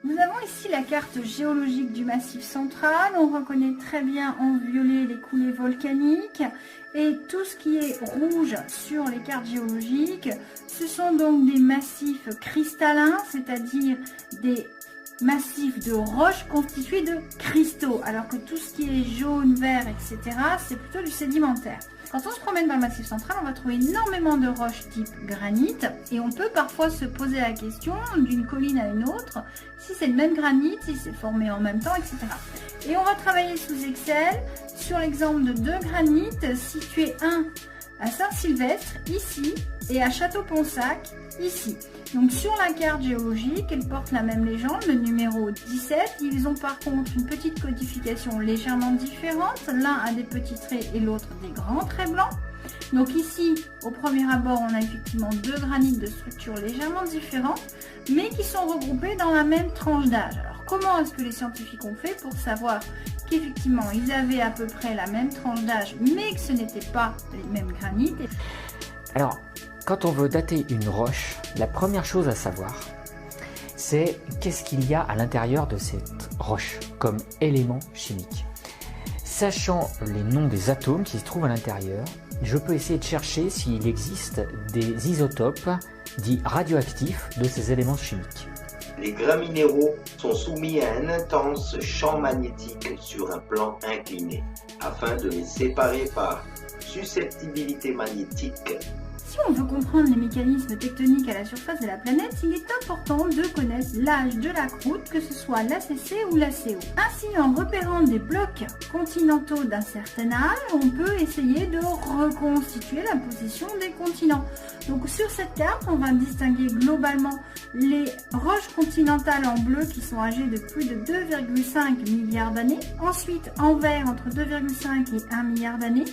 Nous avons ici la carte géologique du Massif central. On reconnaît très bien en violet les coulées volcaniques. Et tout ce qui est rouge sur les cartes géologiques, ce sont donc des massifs cristallins, c'est-à-dire des massifs de roches constitués de cristaux, alors que tout ce qui est jaune, vert, etc., c'est plutôt du sédimentaire. Quand on se promène dans le Massif central, on va trouver énormément de roches type granit et on peut parfois se poser la question d'une colline à une autre, si c'est le même granit, si c'est formé en même temps, etc. Et on va travailler sous Excel sur l'exemple de deux granites situés, un à Saint-Sylvestre, ici, et à Château-Ponsac, ici. Donc sur la carte géologique, elle porte la même légende, le numéro 17. Ils ont par contre une petite codification légèrement différente. L'un a des petits traits et l'autre des grands traits blancs. Donc ici, au premier abord, on a effectivement deux granites de structure légèrement différentes, mais qui sont regroupés dans la même tranche d'âge. Alors comment est-ce que les scientifiques ont fait pour savoir qu'effectivement ils avaient à peu près la même tranche d'âge, mais que ce n'étaient pas les mêmes granites? Alors, quand on veut dater une roche, la première chose à savoir, c'est qu'est-ce qu'il y a à l'intérieur de cette roche comme éléments chimiques. Sachant les noms des atomes qui se trouvent à l'intérieur, je peux essayer de chercher s'il existe des isotopes dits radioactifs de ces éléments chimiques. Les grains minéraux sont soumis à un intense champ magnétique sur un plan incliné, afin de les séparer par susceptibilité magnétique. Si on veut comprendre les mécanismes tectoniques à la surface de la planète, il est important de connaître l'âge de la croûte, que ce soit l'ACC ou l'ACO. Ainsi, en repérant des blocs continentaux d'un certain âge, on peut essayer de reconstituer la position des continents. Donc sur cette carte, on va distinguer globalement les roches continentales en bleu qui sont âgées de plus de 2,5 milliards d'années. Ensuite, en vert, entre 2,5 et 1 milliard d'années.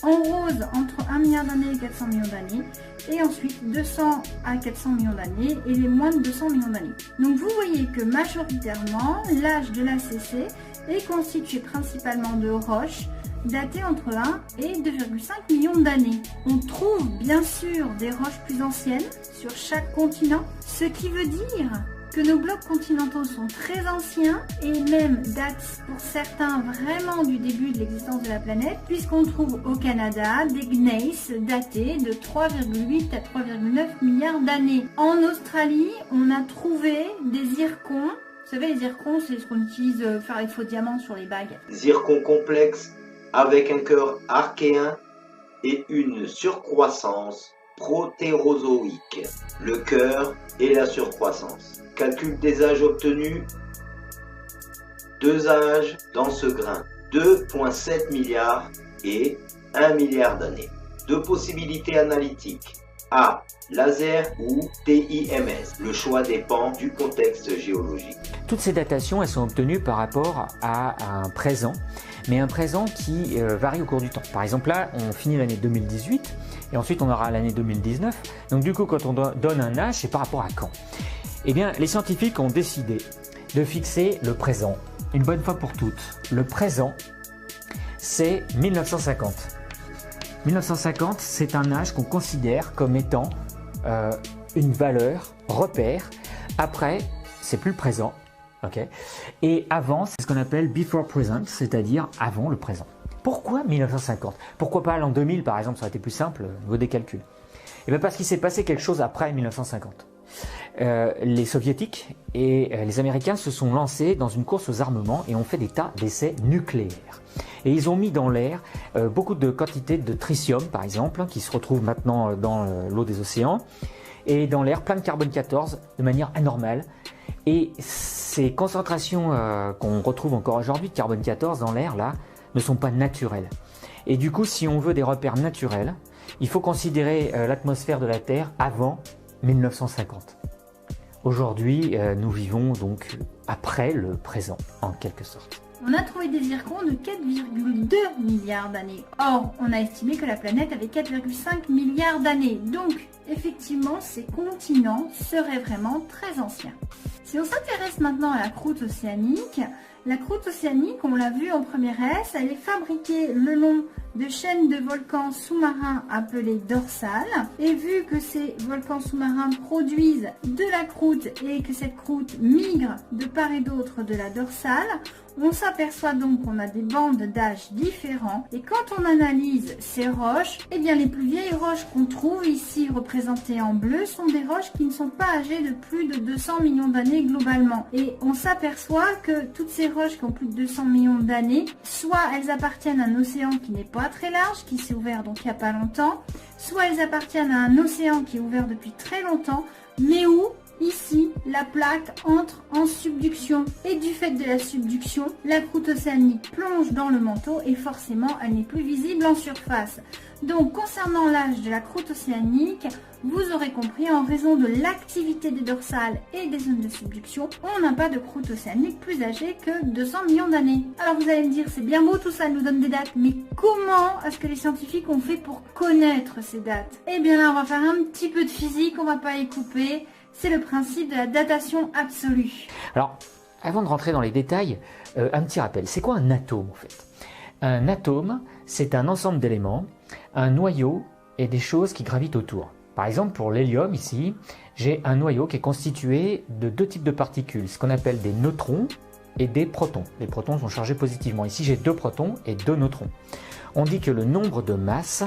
En rose, entre 1 milliard d'années et 400 millions d'années. Et ensuite, 200 à 400 millions d'années et les moins de 200 millions d'années. Donc vous voyez que majoritairement, l'âge de l'ACC est constitué principalement de roches datées entre 1 et 2,5 millions d'années. On trouve bien sûr des roches plus anciennes sur chaque continent, ce qui veut dire que nos blocs continentaux sont très anciens et même datent pour certains vraiment du début de l'existence de la planète, puisqu'on trouve au Canada des gneiss datés de 3,8 à 3,9 milliards d'années. En Australie, on a trouvé des zircons. Vous savez, les zircons, c'est ce qu'on utilise pour faire les faux diamants sur les bagues. Zircon complexe avec un cœur archéen et une surcroissance protérozoïque. Le cœur et la surcroissance. Calcul des âges obtenus. 2 âges dans ce grain. 2,7 milliards et 1 milliard d'années. 2 possibilités analytiques. A. Laser ou TIMS. Le choix dépend du contexte géologique. Toutes ces datations, elles sont obtenues par rapport à un présent, mais un présent qui varie au cours du temps. Par exemple là, on finit l'année 2018 et ensuite on aura l'année 2019. Donc du coup, quand on donne un âge, c'est par rapport à quand? Eh bien, les scientifiques ont décidé de fixer le présent une bonne fois pour toutes. Le présent, c'est 1950. 1950, c'est un âge qu'on considère comme étant une valeur, repère. Après, c'est plus le présent. Okay. Et avant, c'est ce qu'on appelle before present, c'est-à-dire avant le présent. Pourquoi 1950? Pourquoi pas l'an 2000 par exemple? Ça aurait été plus simple au niveau des calculs. Et bien parce qu'il s'est passé quelque chose après 1950. Les soviétiques et les américains se sont lancés dans une course aux armements et ont fait des tas d'essais nucléaires. Et ils ont mis dans l'air beaucoup de quantités de tritium par exemple, qui se retrouvent maintenant dans l'eau des océans, et dans l'air plein de carbone 14 de manière anormale. Et ces concentrations qu'on retrouve encore aujourd'hui de carbone 14 dans l'air là ne sont pas naturelles. Et du coup, si on veut des repères naturels, il faut considérer l'atmosphère de la Terre avant 1950. Aujourd'hui, nous vivons donc après le présent, en quelque sorte. On a trouvé des zircons de 4,2 milliards d'années. Or, on a estimé que la planète avait 4,5 milliards d'années. Donc, effectivement, ces continents seraient vraiment très anciens. Si on s'intéresse maintenant à la croûte océanique, la croûte océanique, on l'a vu en première S, elle est fabriquée le long de chaînes de volcans sous-marins appelées dorsales. Et vu que ces volcans sous-marins produisent de la croûte et que cette croûte migre de part et d'autre de la dorsale, on s'aperçoit donc qu'on a des bandes d'âge différents. Et quand on analyse ces roches, eh bien les plus vieilles roches qu'on trouve ici représentées en bleu sont des roches qui ne sont pas âgées de plus de 200 millions d'années globalement. Et on s'aperçoit que toutes ces roches qui ont plus de 200 millions d'années, soit elles appartiennent à un océan qui n'est pas très large, qui s'est ouvert donc il n'y a pas longtemps, soit elles appartiennent à un océan qui est ouvert depuis très longtemps, mais où ici, la plaque entre en subduction et du fait de la subduction, la croûte océanique plonge dans le manteau et forcément, elle n'est plus visible en surface. Donc, concernant l'âge de la croûte océanique, vous aurez compris, en raison de l'activité des dorsales et des zones de subduction, on n'a pas de croûte océanique plus âgée que 200 millions d'années. Alors vous allez me dire, c'est bien beau tout ça, nous donne des dates, mais comment est-ce que les scientifiques ont fait pour connaître ces dates? Eh bien là, on va faire un petit peu de physique, on va pas les couper. C'est le principe de la datation absolue. Alors, avant de rentrer dans les détails, un petit rappel. C'est quoi un atome en fait? Un atome, c'est un ensemble d'éléments, un noyau et des choses qui gravitent autour. Par exemple, pour l'hélium ici, j'ai un noyau qui est constitué de deux types de particules, ce qu'on appelle des neutrons et des protons. Les protons sont chargés positivement. Ici, j'ai 2 protons et 2 neutrons. On dit que le nombre de masses,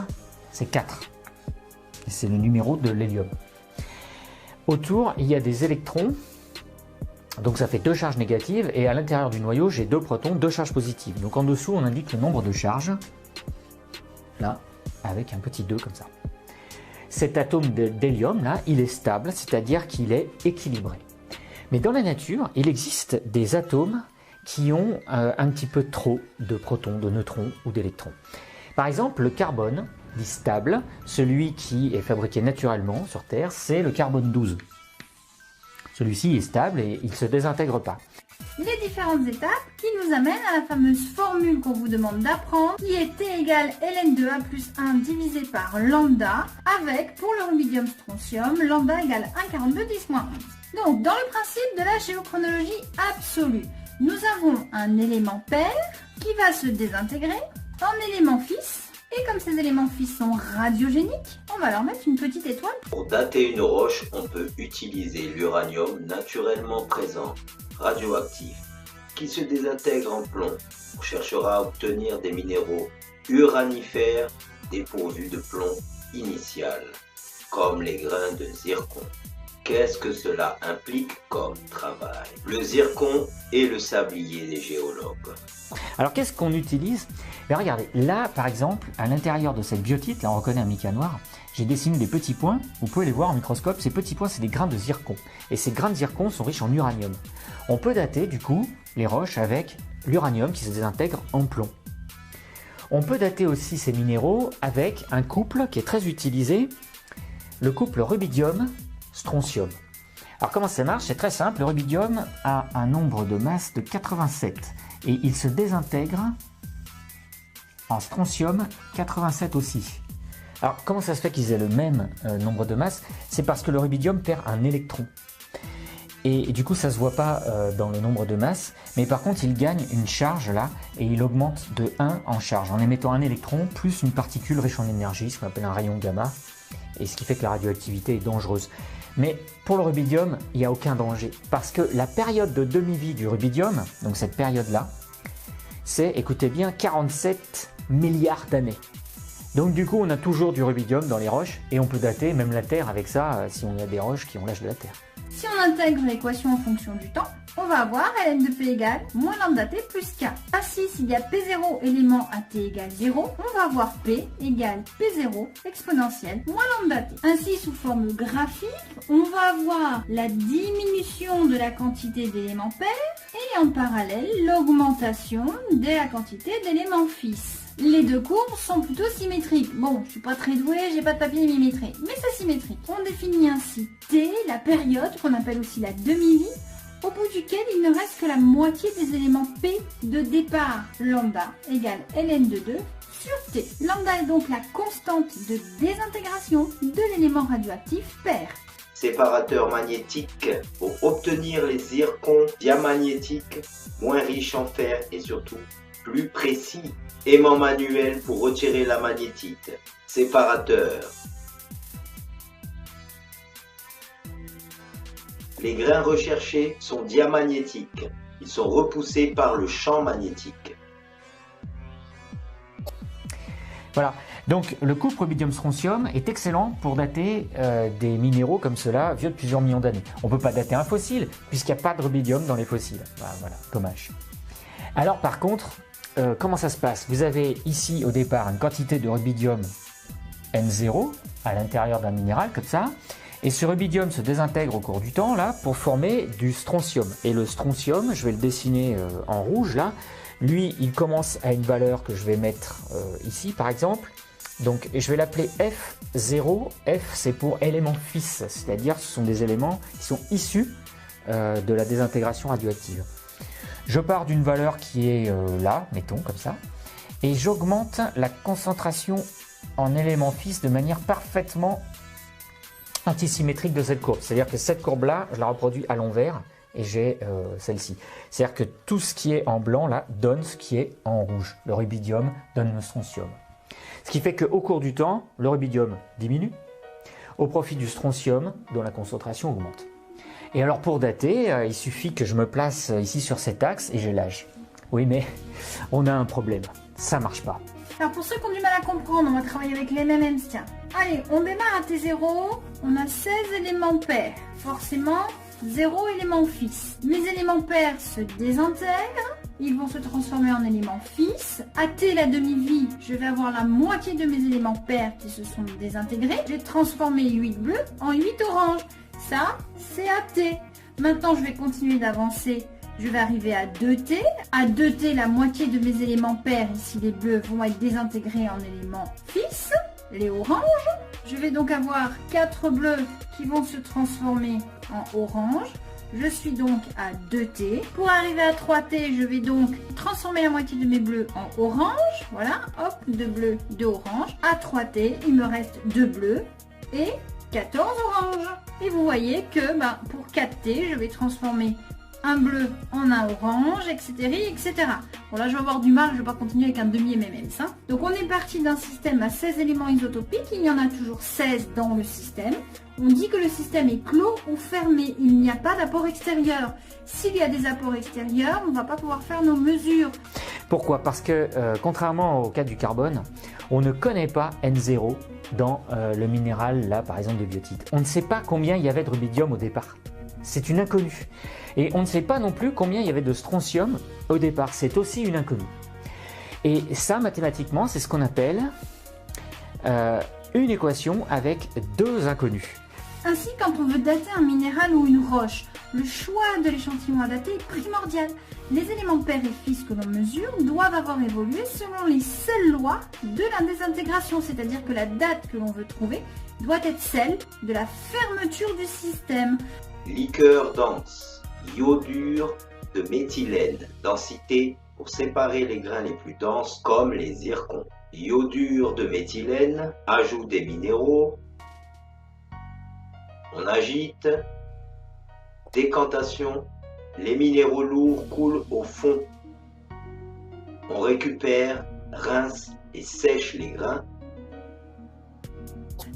c'est 4. C'est le numéro de l'hélium. Autour, il y a des électrons, donc ça fait 2 charges négatives, et à l'intérieur du noyau, j'ai 2 protons, 2 charges positives. Donc en dessous, on indique le nombre de charges, là, avec un petit 2 comme ça. Cet atome d'hélium, là, il est stable, c'est-à-dire qu'il est équilibré. Mais dans la nature, il existe des atomes qui ont un petit peu trop de protons, de neutrons ou d'électrons. Par exemple, le carbone, dit stable, celui qui est fabriqué naturellement sur Terre, c'est le carbone 12. Celui-ci est stable et il ne se désintègre pas. Les différentes étapes qui nous amènent à la fameuse formule qu'on vous demande d'apprendre, qui est T égale Ln2A plus 1 divisé par lambda, avec, pour le rubidium strontium, lambda égale 1,42 10-11. Donc, dans le principe de la géochronologie absolue, nous avons un élément père qui va se désintégrer en élément fils. Et comme ces éléments fils sont radiogéniques, on va leur mettre une petite étoile. Pour dater une roche, on peut utiliser l'uranium naturellement présent, radioactif, qui se désintègre en plomb. On cherchera à obtenir des minéraux uranifères dépourvus de plomb initial, comme les grains de zircon. Qu'est-ce que cela implique comme travail? Le zircon et le sablier des géologues. Alors qu'est-ce qu'on utilise? Ben, regardez, là par exemple, à l'intérieur de cette biotite, là on reconnaît un mica noir, j'ai dessiné des petits points, vous pouvez les voir en microscope, ces petits points c'est des grains de zircon. Et ces grains de zircon sont riches en uranium. On peut dater du coup les roches avec l'uranium qui se désintègre en plomb. On peut dater aussi ces minéraux avec un couple qui est très utilisé, le couple rubidium-strontium. Alors comment ça marche? C'est très simple, le rubidium a un nombre de masse de 87 et il se désintègre en strontium 87 aussi. Alors comment ça se fait qu'ils aient le même nombre de masses? C'est parce que le rubidium perd un électron. Et du coup ça se voit pas dans le nombre de masses, mais par contre il gagne une charge là, et il augmente de 1 en charge, en émettant un électron plus une particule riche en énergie, ce qu'on appelle un rayon gamma, et ce qui fait que la radioactivité est dangereuse. Mais pour le rubidium, il n'y a aucun danger, parce que la période de demi-vie du rubidium, donc cette période-là, c'est, écoutez bien, 47 milliards d'années. Donc du coup, on a toujours du rubidium dans les roches, et on peut dater même la Terre avec ça, si on a des roches qui ont l'âge de la Terre. Si on intègre l'équation en fonction du temps, on va avoir Ln de P égale moins lambda T plus K. Ainsi, s'il y a P0 élément à T égale 0, on va avoir P égale P0 exponentielle moins lambda T. Ainsi, sous forme graphique, on va avoir la diminution de la quantité d'éléments pairs et en parallèle l'augmentation de la quantité d'éléments fils. Les deux courbes sont plutôt symétriques. Bon, je suis pas très douée, j'ai pas de papier millimétré, mais c'est symétrique. On définit ainsi T, la période qu'on appelle aussi la demi-vie, au bout duquel il ne reste que la moitié des éléments P de départ. Lambda égale ln de 2 sur T. Lambda est donc la constante de désintégration de l'élément radioactif pair. Séparateur magnétique pour obtenir les zircons diamagnétiques moins riches en fer et surtout plus précis. Aimant manuel pour retirer la magnétite. Séparateur. Les grains recherchés sont diamagnétiques. Ils sont repoussés par le champ magnétique. Voilà, donc le couple rubidium-strontium est excellent pour dater des minéraux comme cela vieux de plusieurs millions d'années. On ne peut pas dater un fossile puisqu'il n'y a pas de rubidium dans les fossiles. Voilà, dommage. Alors par contre, comment ça se passe? Vous avez ici au départ une quantité de rubidium N0 à l'intérieur d'un minéral comme ça. Et ce rubidium se désintègre au cours du temps là pour former du strontium. Et le strontium, je vais le dessiner en rouge là, lui il commence à une valeur que je vais mettre ici par exemple. Donc je vais l'appeler F0. F c'est pour élément fils, c'est-à-dire ce sont des éléments qui sont issus de la désintégration radioactive. Je pars d'une valeur qui est là, mettons comme ça, et j'augmente la concentration en élément fils de manière parfaitement antisymétrique de cette courbe. C'est-à-dire que cette courbe-là, je la reproduis à l'envers et j'ai celle-ci. C'est-à-dire que tout ce qui est en blanc, là, donne ce qui est en rouge. Le rubidium donne le strontium. Ce qui fait qu'au cours du temps, le rubidium diminue au profit du strontium dont la concentration augmente. Et alors pour dater, il suffit que je me place ici sur cet axe et j'ai l'âge. Oui, mais on a un problème. Ça marche pas. Alors pour ceux qui ont du mal à comprendre, on va travailler avec les mêmes tiens. Allez, on démarre à T0, on a 16 éléments pairs. Forcément, 0 élément fils. Mes éléments pairs se désintègrent, ils vont se transformer en éléments fils. À T, la demi-vie, je vais avoir la moitié de mes éléments pairs qui se sont désintégrés. Je vais transformer 8 bleus en 8 oranges. Ça, c'est à T. Maintenant, je vais continuer d'avancer. Je vais arriver à 2T. À 2T, la moitié de mes éléments pairs, ici les bleus, vont être désintégrés en éléments fils, les oranges. Je vais donc avoir 4 bleus qui vont se transformer en orange. Je suis donc à 2T. Pour arriver à 3T, je vais donc transformer la moitié de mes bleus en orange. Voilà, hop, 2 bleus, 2 oranges. À 3T, il me reste 2 bleus et 14 oranges. Et vous voyez que pour 4T, je vais transformer un bleu en un orange, etc. etc. Bon là je vais avoir du mal, je vais pas continuer avec un demi-MMS. Hein. Donc on est parti d'un système à 16 éléments isotopiques, il y en a toujours 16 dans le système. On dit que le système est clos ou fermé, il n'y a pas d'apport extérieur. S'il y a des apports extérieurs, on ne va pas pouvoir faire nos mesures. Pourquoi? Parce que contrairement au cas du carbone, on ne connaît pas N0 dans le minéral là par exemple de biotite. On ne sait pas combien il y avait de rubidium au départ. C'est une inconnue. Et on ne sait pas non plus combien il y avait de strontium au départ. C'est aussi une inconnue. Et ça, mathématiquement, c'est ce qu'on appelle une équation avec deux inconnus. Ainsi, quand on veut dater un minéral ou une roche, le choix de l'échantillon à dater est primordial. Les éléments pairs et fils que l'on mesure doivent avoir évolué selon les seules lois de la désintégration, c'est-à-dire que la date que l'on veut trouver doit être celle de la fermeture du système. Liqueur dense, iodure de méthylène, densité pour séparer les grains les plus denses comme les zircons. Iodure de méthylène, ajout des minéraux, on agite, décantation, les minéraux lourds coulent au fond. On récupère, rince et sèche les grains.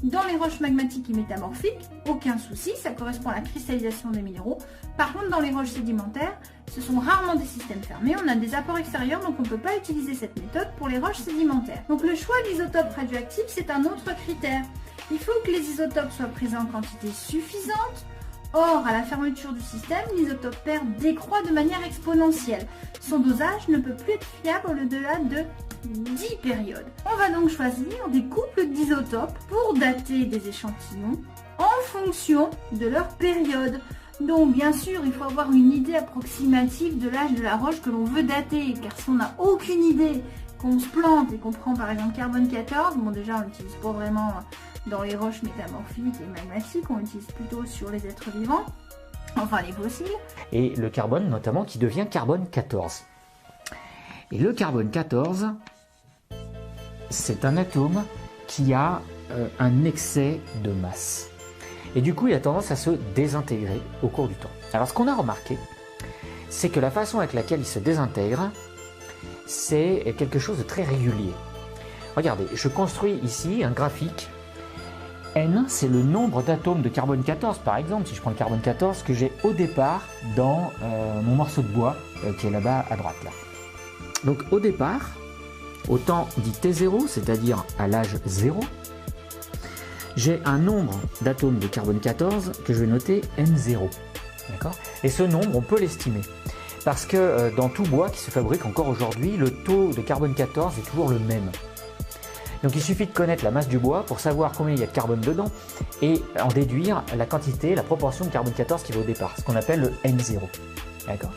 Dans les roches magmatiques et métamorphiques, aucun souci, ça correspond à la cristallisation des minéraux. Par contre, dans les roches sédimentaires, ce sont rarement des systèmes fermés, on a des apports extérieurs, donc on ne peut pas utiliser cette méthode pour les roches sédimentaires. Donc le choix d'isotopes radioactifs, c'est un autre critère. Il faut que les isotopes soient présents en quantité suffisante. Or, à la fermeture du système, l'isotope pair décroît de manière exponentielle. Son dosage ne peut plus être fiable au-delà de 10 périodes. On va donc choisir des couples d'isotopes pour dater des échantillons en fonction de leur période. Donc bien sûr, il faut avoir une idée approximative de l'âge de la roche que l'on veut dater, car si on n'a aucune idée, qu'on se plante et qu'on prend par exemple carbone 14, bon déjà on l'utilise pas vraiment dans les roches métamorphiques et magmatiques, on l'utilise plutôt sur les êtres vivants. enfin les fossiles. Et le carbone notamment qui devient carbone 14. Et le carbone 14, c'est un atome qui a un excès de masse. Et du coup, il a tendance à se désintégrer au cours du temps. Alors, ce qu'on a remarqué, c'est que la façon avec laquelle il se désintègre, c'est quelque chose de très régulier. Regardez, je construis ici un graphique. N, c'est le nombre d'atomes de carbone 14, par exemple, si je prends le carbone 14, que j'ai au départ dans mon morceau de bois, qui est là-bas à droite. Là. Donc, au départ, au temps dit T0, c'est-à-dire à l'âge 0, j'ai un nombre d'atomes de carbone 14 que je vais noter N0. D'accord ? Et ce nombre, on peut l'estimer. Parce que dans tout bois qui se fabrique encore aujourd'hui, le taux de carbone 14 est toujours le même. Donc il suffit de connaître la masse du bois pour savoir combien il y a de carbone dedans et en déduire la quantité, la proportion de carbone 14 qui va au départ, ce qu'on appelle le N0. D'accord ?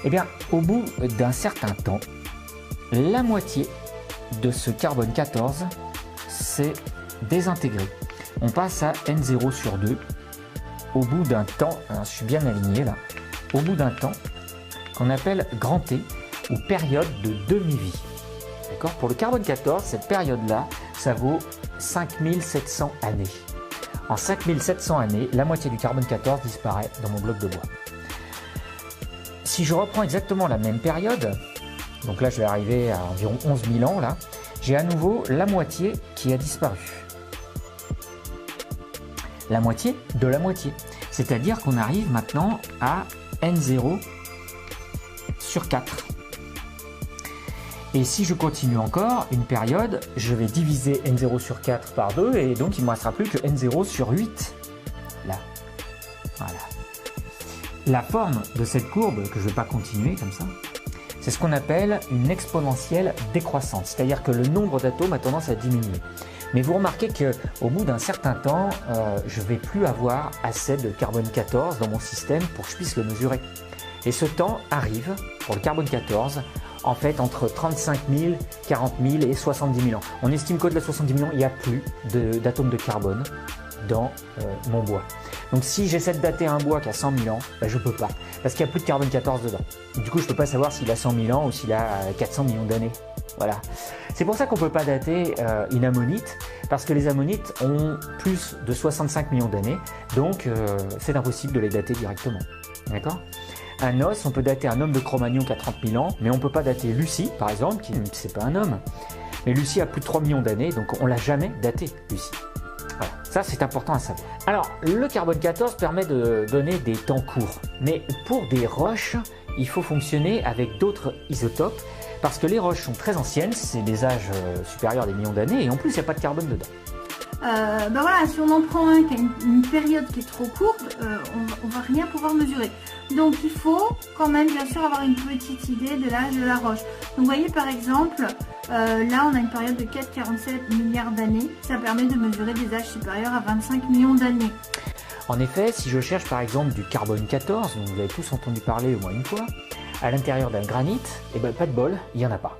Eh bien, au bout d'un certain temps, la moitié de ce carbone 14 s'est désintégré. On passe à N0 sur 2 au bout d'un temps, alors je suis bien aligné là, au bout d'un temps qu'on appelle grand T ou période de demi-vie. D'accord ? Pour le carbone 14, cette période-là, ça vaut 5700 années. En 5700 années, la moitié du carbone 14 disparaît dans mon bloc de bois. Si je reprends exactement la même période, donc là je vais arriver à environ 11 000 ans, là, j'ai à nouveau la moitié qui a disparu. La moitié de la moitié. C'est-à-dire qu'on arrive maintenant à N0 sur 4. Et si je continue encore une période, je vais diviser N0 sur 4 par 2 et donc il ne me restera plus que N0 sur 8. Là. Voilà. La forme de cette courbe, que je ne vais pas continuer comme ça, c'est ce qu'on appelle une exponentielle décroissante. C'est-à-dire que le nombre d'atomes a tendance à diminuer. Mais vous remarquez qu'au bout d'un certain temps, je ne vais plus avoir assez de carbone 14 dans mon système pour que je puisse le mesurer. Et ce temps arrive, pour le carbone 14, en fait entre 35 000, 40 000 et 70 000 ans. On estime qu'au-delà de 70 000 ans, il n'y a plus d'atomes de carbone dans mon bois. Donc si j'essaie de dater un bois qui a 100 000 ans, ben, je ne peux pas, parce qu'il n'y a plus de carbone 14 dedans. Du coup, je ne peux pas saboire s'il a 100 000 ans ou s'il a 400 millions d'années. Voilà. C'est pour ça qu'on ne peut pas dater une ammonite, parce que les ammonites ont plus de 65 millions d'années, donc c'est impossible de les dater directement. D'accord ? Un os, on peut dater un homme de Cro-Magnon qui a 30 000 ans, mais on ne peut pas dater Lucie, par exemple, qui c'est pas un homme. Mais Lucie a plus de 3 millions d'années, donc on ne l'a jamais daté, Lucie. Voilà, ça c'est important à savoir. Alors, le carbone 14 permet de donner des temps courts, mais pour des roches, il faut fonctionner avec d'autres isotopes, parce que les roches sont très anciennes, c'est des âges supérieurs à des millions d'années, et en plus il n'y a pas de carbone dedans. Ben voilà, si on en prend un qui a une période qui est trop courte, on va rien pouvoir mesurer. Donc il faut quand même bien sûr avoir une petite idée de l'âge de la roche. Donc vous voyez par exemple, là on a une période de 4,47 milliards d'années. Ça permet de mesurer des âges supérieurs à 25 millions d'années. En effet, si je cherche par exemple du carbone 14, dont vous avez tous entendu parler au moins une fois, à l'intérieur d'un granit, et ben pas de bol, il n'y en a pas.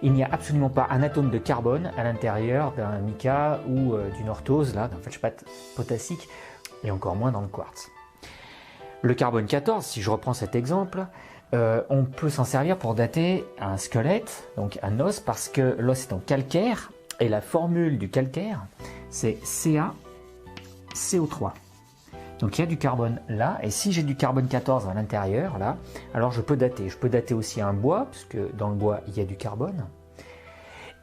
Il n'y a absolument pas un atome de carbone à l'intérieur d'un mica ou d'une orthose, là, d'un feldspath potassique, et encore moins dans le quartz. Le carbone 14, si je reprends cet exemple, on peut s'en servir pour dater un squelette, donc un os, parce que l'os est en calcaire, et la formule du calcaire, c'est CaCO3. Donc il y a du carbone là, et si j'ai du carbone 14 à l'intérieur, là, alors je peux dater. Je peux dater aussi un bois, puisque dans le bois, il y a du carbone.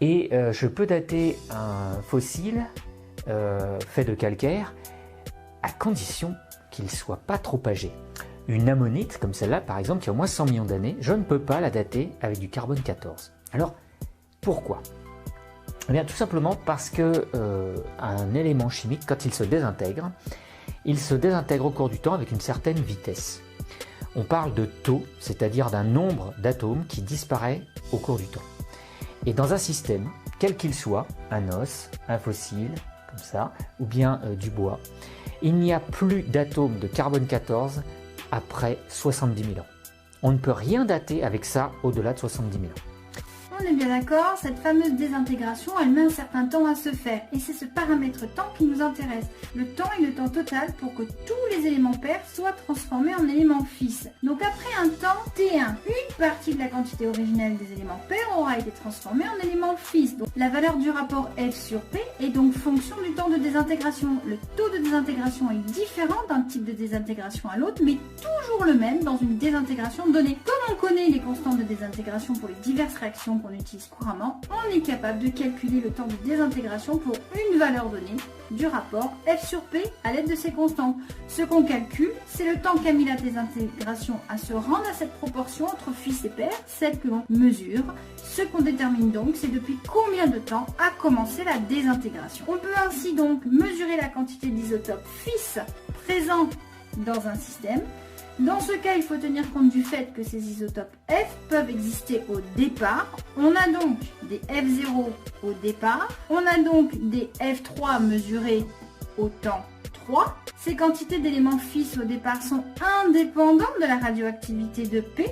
Et je peux dater un fossile fait de calcaire, à condition qu'il ne soit pas trop âgé. Une ammonite, comme celle-là, par exemple, qui a au moins 100 millions d'années, je ne peux pas la dater avec du carbone 14. Alors, pourquoi ? Eh bien, tout simplement parce que un élément chimique, quand il se désintègre au cours du temps avec une certaine vitesse. On parle de taux, c'est-à-dire d'un nombre d'atomes qui disparaît au cours du temps. Et dans un système, quel qu'il soit, un os, un fossile, comme ça, ou bien du bois, il n'y a plus d'atomes de carbone 14 après 70 000 ans. On ne peut rien dater avec ça au-delà de 70 000 ans. On est bien d'accord, cette fameuse désintégration, elle met un certain temps à se faire. Et c'est ce paramètre temps qui nous intéresse. Le temps est le temps total pour que tous les éléments pairs soient transformés en éléments fils. Donc après un temps T1, une partie de la quantité originelle des éléments pairs aura été transformée en éléments fils. Donc la valeur du rapport F sur P est donc fonction du temps de désintégration. Le taux de désintégration est différent d'un type de désintégration à l'autre, mais toujours le même dans une désintégration donnée. Comme on connaît les constantes de désintégration pour les diverses réactions qu'on utilise couramment, on est capable de calculer le temps de désintégration pour une valeur donnée du rapport F sur P à l'aide de ces constantes. Ce qu'on calcule, c'est le temps qu'a mis la désintégration à se rendre à cette proportion entre fils et pairs, celle que l'on mesure. Ce qu'on détermine donc, c'est depuis combien de temps a commencé la désintégration. On peut ainsi donc mesurer la quantité d'isotopes fils présents dans un système. Dans ce cas, il faut tenir compte du fait que ces isotopes F peuvent exister au départ. On a donc des F0 au départ. On a donc des F3 mesurés au temps 3. Ces quantités d'éléments fils au départ sont indépendantes de la radioactivité de P.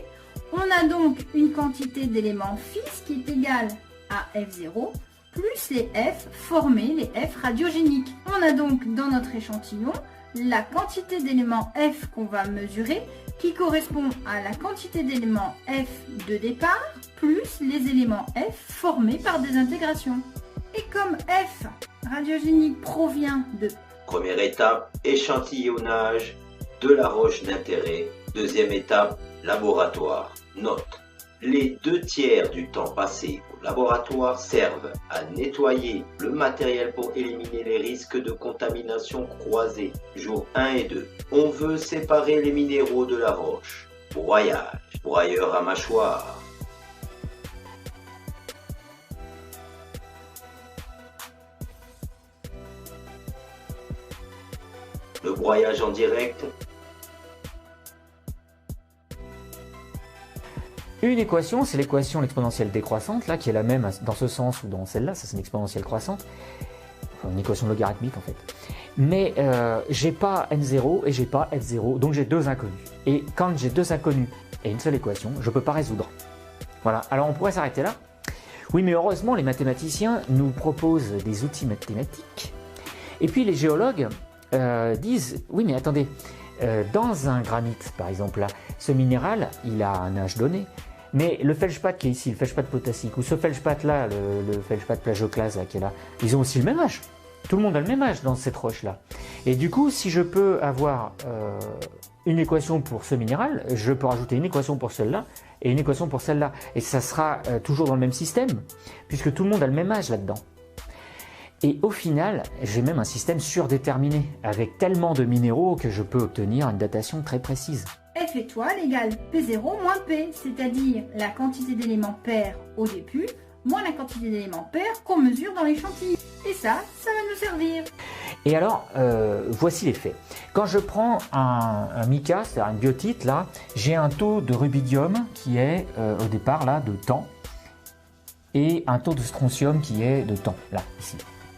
On a donc une quantité d'éléments fils qui est égale à F0 plus les F formés, les F radiogéniques. On a donc dans notre échantillon la quantité d'éléments F qu'on va mesurer qui correspond à la quantité d'éléments F de départ plus les éléments F formés par désintégration. Et comme F radiogénique provient de... Première étape, échantillonnage de la roche d'intérêt. Deuxième étape, laboratoire. Note. Les 2/3 du temps passé au laboratoire servent à nettoyer le matériel pour éliminer les risques de contamination croisée. Jour 1 et 2. On veut séparer les minéraux de la roche. Broyage. Broyeur à mâchoire. Le broyage en direct. Une équation, c'est l'équation l'exponentielle décroissante, là, qui est la même dans ce sens ou dans celle-là, ça c'est une exponentielle croissante, enfin, une équation logarithmique en fait. Mais j'ai pas n0 et j'ai pas f0, donc j'ai deux inconnus. Et quand j'ai deux inconnus et une seule équation, je peux pas résoudre. Voilà, alors on pourrait s'arrêter là. Oui, mais heureusement, les mathématiciens nous proposent des outils mathématiques. Et puis les géologues disent, oui mais attendez, dans un granit par exemple, là, ce minéral, il a un âge donné. Mais le feldspath qui est ici, le feldspath potassique, ou ce feldspath là, le feldspath plagioclase là, qui est là, ils ont aussi le même âge. Tout le monde a le même âge dans cette roche là. Et du coup, si je peux avoir une équation pour ce minéral, je peux rajouter une équation pour celle-là et une équation pour celle-là. Et ça sera toujours dans le même système, puisque tout le monde a le même âge là-dedans. Et au final, j'ai même un système surdéterminé, avec tellement de minéraux que je peux obtenir une datation très précise. F étoile égale P0 moins P, c'est-à-dire la quantité d'éléments pairs au début, moins la quantité d'éléments pairs qu'on mesure dans l'échantillon. Et ça va nous servir. Et alors, voici les faits. Quand je prends un mica, c'est-à-dire une biotite, là, j'ai un taux de rubidium qui est, au départ, là, de temps, et un taux de strontium qui est de temps, là, ici.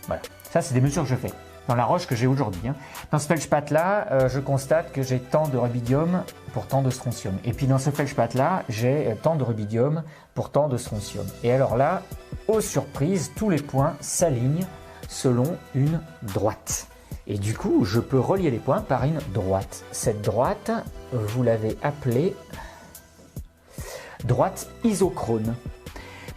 Voilà, ça c'est des mesures que je fais dans la roche que j'ai aujourd'hui. Hein. Dans ce feldspath là, je constate que j'ai tant de rubidium pour tant de strontium. Et puis dans ce feldspath là, j'ai tant de rubidium pour tant de strontium. Et alors là, aux surprises, tous les points s'alignent selon une droite. Et du coup, je peux relier les points par une droite. Cette droite, vous l'avez appelée droite isochrone.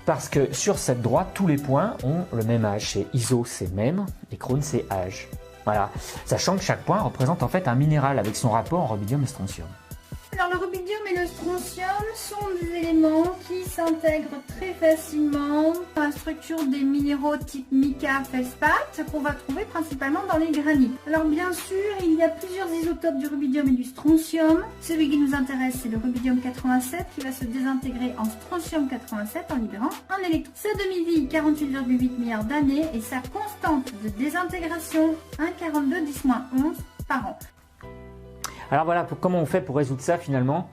Parce que sur cette droite, tous les points ont le même âge. Chez iso, c'est même, et chrone, c'est âge. Voilà. Sachant que chaque point représente en fait un minéral avec son rapport en rubidium et strontium. Alors le rubidium et le strontium sont des éléments qui s'intègrent très facilement dans la structure des minéraux type mica, feldspath qu'on va trouver principalement dans les granites. Alors bien sûr, il y a plusieurs isotopes du rubidium et du strontium. Celui qui nous intéresse, c'est le rubidium 87 qui va se désintégrer en strontium 87 en libérant un électron. Sa demi-vie, 48,8 milliards d'années, et sa constante de désintégration, 1,42 10-11 par an. Alors voilà, comment on fait pour résoudre ça finalement?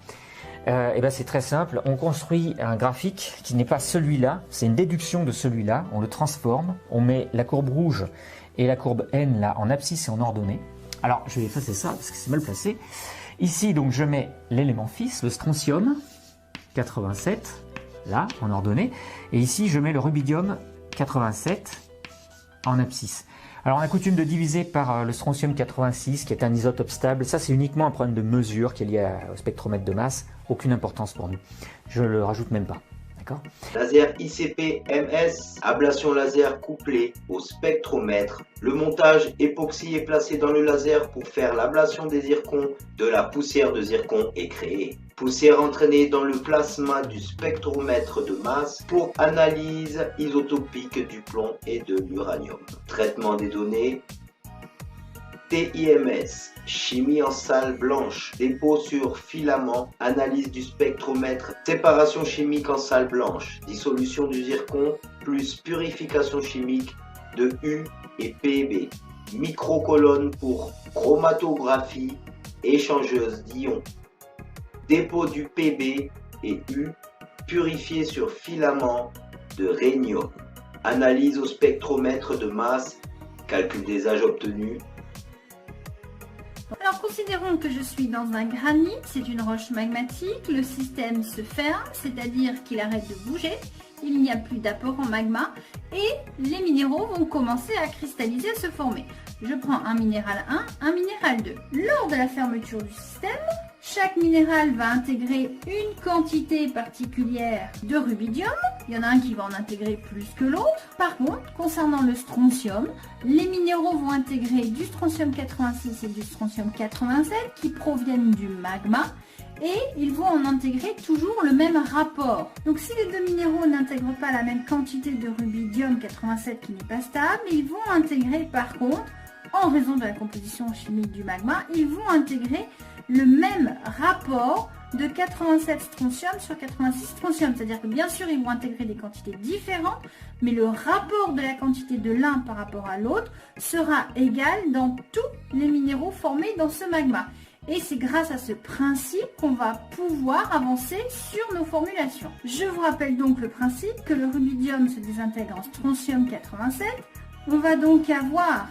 Ben c'est très simple, on construit un graphique qui n'est pas celui-là, c'est une déduction de celui-là, on le transforme, on met la courbe rouge et la courbe N là en abscisse et en ordonnée. Alors je vais effacer ça parce que c'est mal placé. Ici donc je mets l'élément fils, le strontium, 87, là, en ordonnée. Et ici, je mets le rubidium 87 en abscisse. Alors, on a coutume de diviser par le strontium 86, qui est un isotope stable. Ça, c'est uniquement un problème de mesure qui est lié au spectromètre de masse. Aucune importance pour nous. Je le rajoute même pas. D'accord ? Laser ICP-MS, ablation laser couplée au spectromètre. Le montage époxy est placé dans le laser pour faire l'ablation des zircons. De la poussière de zircon est créée. Poussière entraînée dans le plasma du spectromètre de masse pour analyse isotopique du plomb et de l'uranium. Traitement des données. TIMS, chimie en salle blanche, dépôt sur filament, analyse du spectromètre, séparation chimique en salle blanche, dissolution du zircon plus purification chimique de U et PB, microcolonne pour chromatographie, échangeuse d'ions, dépôt du PB et U, purifié sur filament de rhénium, analyse au spectromètre de masse, calcul des âges obtenus. Alors considérons que je suis dans un granit, c'est une roche magmatique, le système se ferme, c'est-à-dire qu'il arrête de bouger, il n'y a plus d'apport en magma et les minéraux vont commencer à cristalliser, se former. Je prends un minéral 1, un minéral 2. Lors de la fermeture du système, chaque minéral va intégrer une quantité particulière de rubidium. Il y en a un qui va en intégrer plus que l'autre. Par contre, concernant le strontium, les minéraux vont intégrer du strontium 86 et du strontium 87 qui proviennent du magma. Et ils vont en intégrer toujours le même rapport. Donc si les deux minéraux n'intègrent pas la même quantité de rubidium 87 qui n'est pas stable, ils vont intégrer par contre, en raison de la composition chimique du magma, ils vont intégrer le même rapport de 87 strontium sur 86 strontium. C'est-à-dire que bien sûr, ils vont intégrer des quantités différentes, mais le rapport de la quantité de l'un par rapport à l'autre sera égal dans tous les minéraux formés dans ce magma. Et c'est grâce à ce principe qu'on va pouvoir avancer sur nos formulations. Je vous rappelle donc le principe que le rubidium se désintègre en strontium 87. On va donc avoir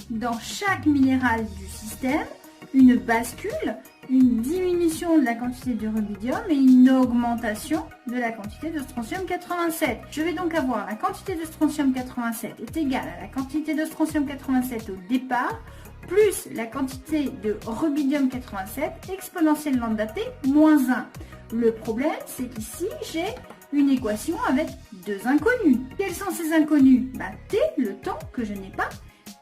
dans chaque minéral du système une bascule, une diminution de la quantité de rubidium et une augmentation de la quantité de strontium 87. Je vais donc avoir la quantité de strontium 87 est égale à la quantité de strontium 87 au départ, plus la quantité de rubidium 87 exponentielle lambda t moins 1. Le problème, c'est qu'ici, j'ai une équation avec deux inconnus. Quels sont ces inconnus? T, le temps que je n'ai pas,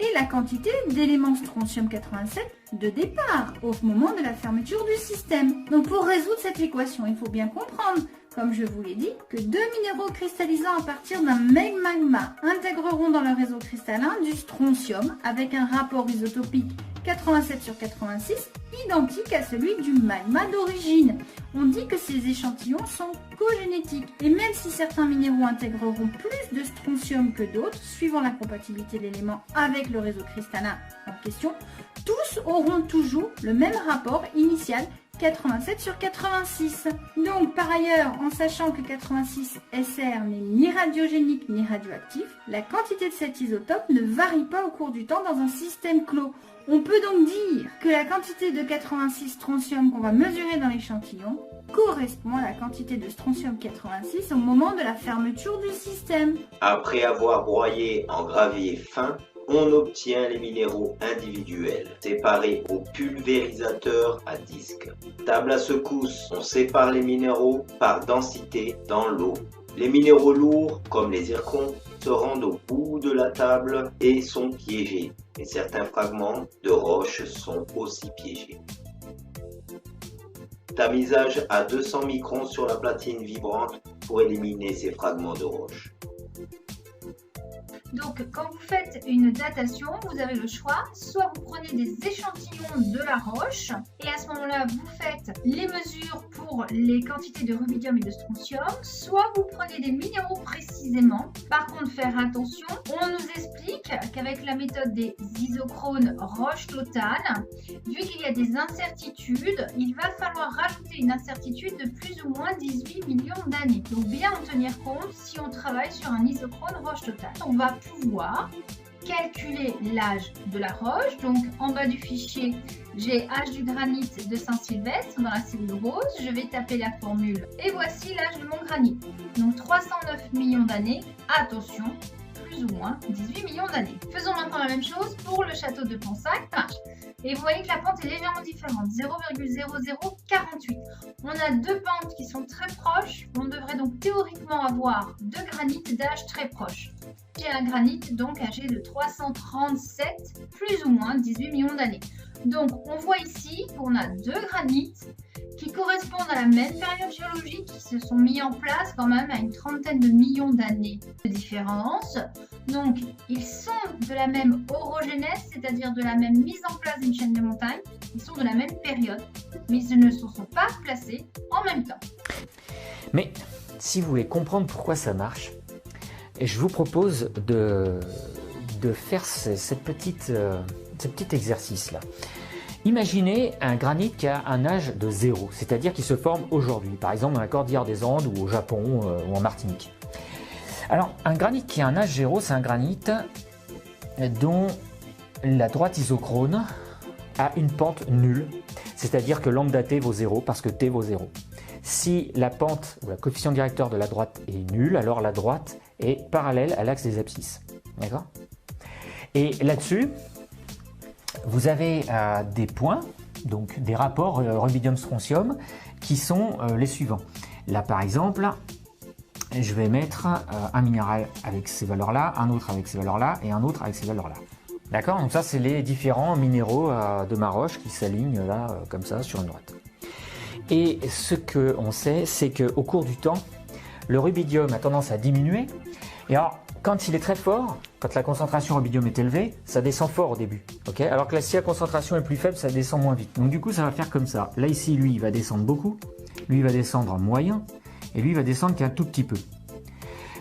et la quantité d'éléments strontium 87 de départ au moment de la fermeture du système. Donc pour résoudre cette équation, il faut bien comprendre, comme je vous l'ai dit, que deux minéraux cristallisant à partir d'un même magma intégreront dans leur réseau cristallin du strontium avec un rapport isotopique 87 sur 86 identique à celui du magma d'origine. On dit que ces échantillons sont cogénétiques et même si certains minéraux intégreront plus de strontium que d'autres, suivant la compatibilité de l'élément avec le réseau cristallin en question, tous auront toujours le même rapport initial 87 sur 86. Donc par ailleurs, en sachant que 86 SR n'est ni radiogénique ni radioactif, la quantité de cet isotope ne varie pas au cours du temps dans un système clos. On peut donc dire que la quantité de 86 strontium qu'on va mesurer dans l'échantillon correspond à la quantité de strontium 86 au moment de la fermeture du système. Après avoir broyé en gravier fin, on obtient les minéraux individuels, séparés au pulvérisateur à disque. Table à secousse, on sépare les minéraux par densité dans l'eau. Les minéraux lourds, comme les zircons, se rendent au bout de la table et sont piégés. Et certains fragments de roche sont aussi piégés. Tamisage à 200 microns sur la platine vibrante pour éliminer ces fragments de roche. Donc, quand vous faites une datation, vous avez le choix. Soit vous prenez des échantillons de la roche et à ce moment-là, vous faites les mesures pour les quantités de rubidium et de strontium. Soit vous prenez des minéraux précisément. Par contre, faire attention, on nous explique qu'avec la méthode des isochrones roche totale, vu qu'il y a des incertitudes, il va falloir rajouter une incertitude de plus ou moins 18 millions d'années. Donc, bien en tenir compte si on travaille sur un isochrone roche totale. On va pouvoir calculer l'âge de la roche. Donc en bas du fichier, j'ai H du granit de Saint-Sylvestre dans la cellule rose. Je vais taper la formule et voici l'âge de mon granit. Donc 309 millions d'années. Attention, plus ou moins 18 millions d'années. Faisons maintenant la même chose pour le château de Pensac. Et vous voyez que la pente est légèrement différente, 0,0048. On a deux pentes qui sont très proches. On devrait donc théoriquement avoir deux granites d'âge très proche. J'ai un granit donc âgé de 337, plus ou moins 18 millions d'années. Donc on voit ici qu'on a deux granites qui correspondent à la même période géologique, qui se sont mis en place quand même à une trentaine de millions d'années de différence. Donc ils sont de la même orogénèse, c'est-à-dire de la même mise en place d'une chaîne de montagnes. Ils sont de la même période, mais ils ne se sont pas placés en même temps. Mais si vous voulez comprendre pourquoi ça marche, je vous propose de faire ce petit exercice-là. Imaginez un granit qui a un âge de 0, c'est-à-dire qui se forme aujourd'hui, par exemple dans la cordillère des Andes ou au Japon ou en Martinique. Alors, un granit qui a un âge 0, c'est un granit dont la droite isochrone a une pente nulle, c'est-à-dire que lambda t vaut 0 parce que t vaut 0. Si la pente ou la coefficient directeur de la droite est nul, alors la droite est parallèle à l'axe des abscisses. D'accord ? Et là-dessus, vous avez des points, donc des rapports rubidium-strontium, qui sont les suivants. Là, par exemple, je vais mettre un minéral avec ces valeurs-là, un autre avec ces valeurs-là et un autre avec ces valeurs-là. D'accord ? Donc ça, c'est les différents minéraux de ma roche qui s'alignent là, comme ça, sur une droite. Et ce qu'on sait, c'est qu'au cours du temps, le rubidium a tendance à diminuer. Et alors, quand il est très fort, quand la concentration rubidium est élevée, ça descend fort au début. Okay, alors que là, si la concentration est plus faible, ça descend moins vite. Donc du coup, ça va faire comme ça. Là, ici, lui, il va descendre beaucoup. Lui, il va descendre moyen. Et lui, il va descendre qu'un tout petit peu.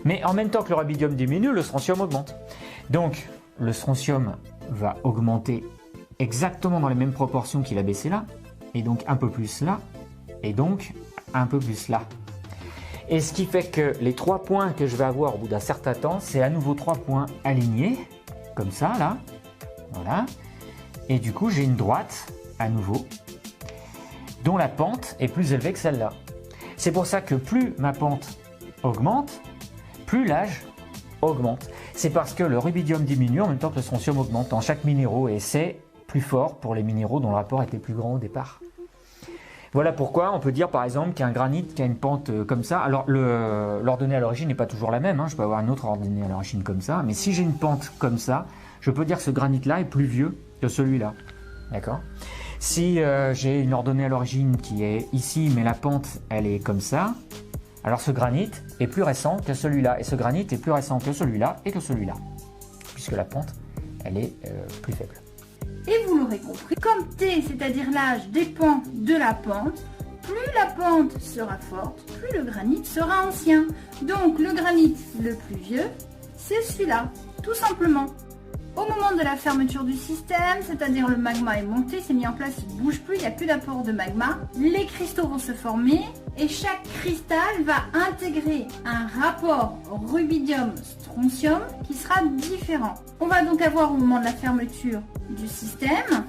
Mais en même temps que le rubidium diminue, le strontium augmente. Donc, le strontium va augmenter exactement dans les mêmes proportions qu'il a baissé là. Et donc, un peu plus là. Et donc, un peu plus là. Et ce qui fait que les 3 points que je vais avoir au bout d'un certain temps, c'est à nouveau 3 points alignés, comme ça, là. Voilà. Et du coup, j'ai une droite, à nouveau, dont la pente est plus élevée que celle-là. C'est pour ça que plus ma pente augmente, plus l'âge augmente. C'est parce que le rubidium diminue en même temps que le strontium augmente dans chaque minéraux. Et c'est plus fort pour les minéraux dont le rapport était plus grand au départ. Voilà pourquoi on peut dire par exemple qu'un granit qui a une pente comme ça, alors l'ordonnée à l'origine n'est pas toujours la même, hein, je peux avoir une autre ordonnée à l'origine comme ça, mais si j'ai une pente comme ça, je peux dire que ce granit-là est plus vieux que celui-là. D'accord ? Si j'ai une ordonnée à l'origine qui est ici, mais la pente elle est comme ça, alors ce granit est plus récent que celui-là, et ce granit est plus récent que celui-là et que celui-là, puisque la pente elle est plus faible. Et vous l'aurez compris, comme t, c'est-à-dire l'âge, dépend de la pente, plus la pente sera forte, plus le granit sera ancien. Donc le granit le plus vieux, c'est celui-là, tout simplement. Au moment de la fermeture du système, c'est-à-dire le magma est monté, c'est mis en place, il ne bouge plus, il n'y a plus d'apport de magma, les cristaux vont se former et chaque cristal va intégrer un rapport rubidium-strontium qui sera différent. On va donc avoir au moment de la fermeture du système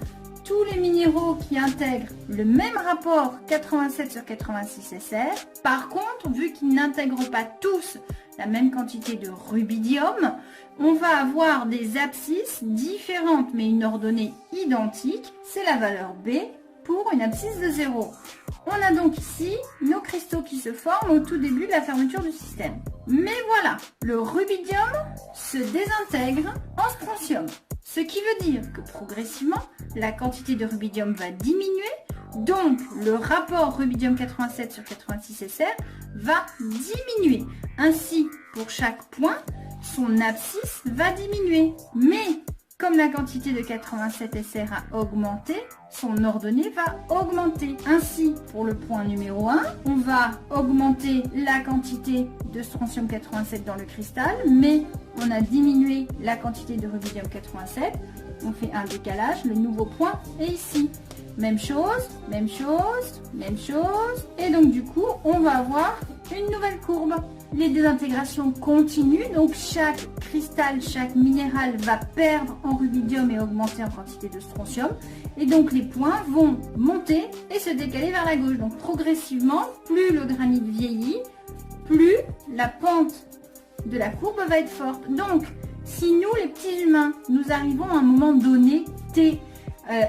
tous les minéraux qui intègrent le même rapport 87 sur 86 SR. Par contre, vu qu'ils n'intègrent pas tous la même quantité de rubidium, on va avoir des abscisses différentes mais une ordonnée identique. C'est la valeur B pour une abscisse de 0. On a donc ici nos cristaux qui se forment au tout début de la fermeture du système. Mais voilà, le rubidium se désintègre en strontium. Ce qui veut dire que progressivement, la quantité de rubidium va diminuer, donc le rapport rubidium 87 sur 86 SR va diminuer. Ainsi, pour chaque point, son abscisse va diminuer. Mais comme la quantité de 87 SR a augmenté, son ordonnée va augmenter. Ainsi, pour le point numéro 1, on va augmenter la quantité de strontium 87 dans le cristal, mais on a diminué la quantité de rubidium 87. On fait un décalage, le nouveau point est ici. Même chose, même chose, même chose. Et donc du coup, on va avoir une nouvelle courbe. Les désintégrations continuent, donc chaque cristal, chaque minéral va perdre en rubidium et augmenter en quantité de strontium. Et donc les points vont monter et se décaler vers la gauche. Donc progressivement, plus le granit vieillit, plus la pente de la courbe va être forte. Donc si nous, les petits humains, nous arrivons à un moment donné T,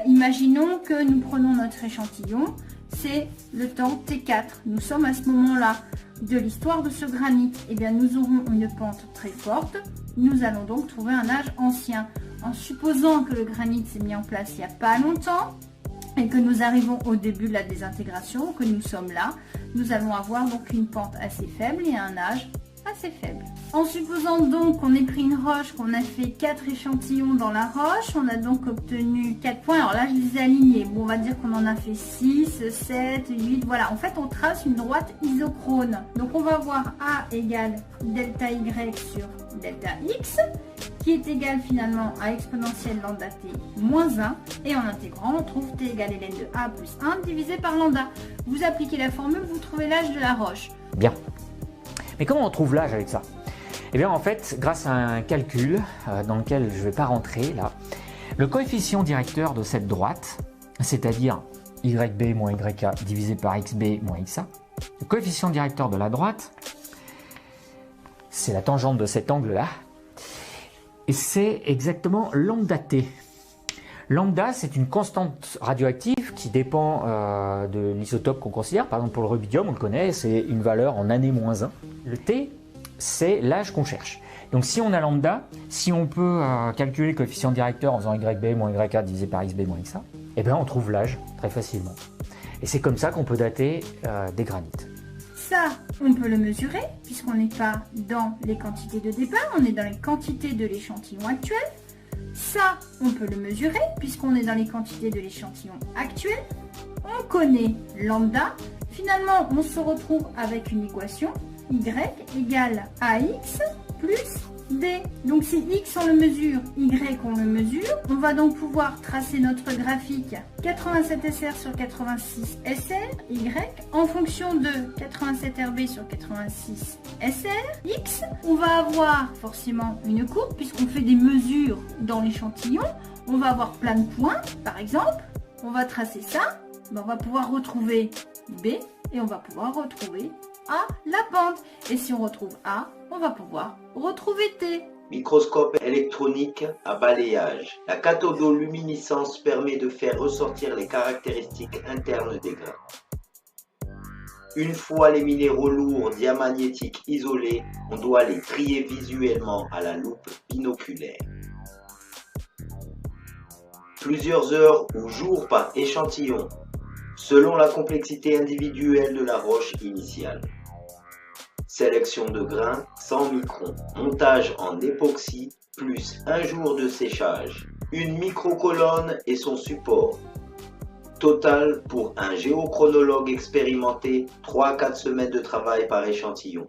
imaginons que nous prenons notre échantillon, c'est le temps T4. Nous sommes à ce moment-là de l'histoire de ce granit. Eh bien, nous aurons une pente très forte. Nous allons donc trouver un âge ancien. En supposant que le granit s'est mis en place il n'y a pas longtemps et que nous arrivons au début de la désintégration, que nous sommes là, nous allons avoir donc une pente assez faible et un âge assez faible. En supposant donc qu'on ait pris une roche, qu'on a fait 4 échantillons dans la roche, on a donc obtenu 4 points. Alors là, je les ai alignés. Bon, on va dire qu'on en a fait 6, 7, 8. Voilà, en fait, on trace une droite isochrone. Donc, on va voir A égale delta Y sur delta X, qui est égal finalement à exponentielle lambda t moins 1. Et en intégrant, on trouve t égale ln de A plus 1 divisé par lambda. Vous appliquez la formule, vous trouvez l'âge de la roche. Bien. Mais comment on trouve l'âge avec ça? Eh bien en fait, grâce à un calcul dans lequel je ne vais pas rentrer là, le coefficient directeur de cette droite, c'est-à-dire YB moins YA divisé par XB moins XA, le coefficient directeur de la droite, c'est la tangente de cet angle-là, et c'est exactement lambda T. Lambda, c'est une constante radioactive qui dépend de l'isotope qu'on considère. Par exemple, pour le rubidium, on le connaît, c'est une valeur en année moins 1. Le T, c'est l'âge qu'on cherche. Donc, si on a lambda, si on peut calculer le coefficient directeur en faisant YB moins YA divisé par XB moins XA, eh bien, on trouve l'âge très facilement. Et c'est comme ça qu'on peut dater des granites. Ça, on peut le mesurer, puisqu'on n'est pas dans les quantités de départ, on est dans les quantités de l'échantillon actuel. Ça, on peut le mesurer puisqu'on est dans les quantités de l'échantillon actuel. On connaît lambda. Finalement, on se retrouve avec une équation y égale ax plus d. Donc si x on le mesure, y on le mesure. On va donc pouvoir tracer notre graphique 87 SR sur 86 SR, y, en fonction de 87 RB sur 86 SR, x. On va avoir forcément une courbe puisqu'on fait des mesures dans l'échantillon. On va avoir plein de points, par exemple. On va tracer ça. On va pouvoir retrouver B et on va pouvoir retrouver A, la pente. Et si on retrouve A, on va pouvoir retrouver T. Microscope électronique à balayage. La cathodoluminescence permet de faire ressortir les caractéristiques internes des grains. Une fois les minéraux lourds diamagnétiques isolés, on doit les trier visuellement à la loupe binoculaire. Plusieurs heures ou jours par échantillon, selon la complexité individuelle de la roche initiale. Sélection de grains 100 microns. Montage en époxy plus un jour de séchage. Une microcolonne et son support. Total pour un géochronologue expérimenté 3 à 4 semaines de travail par échantillon.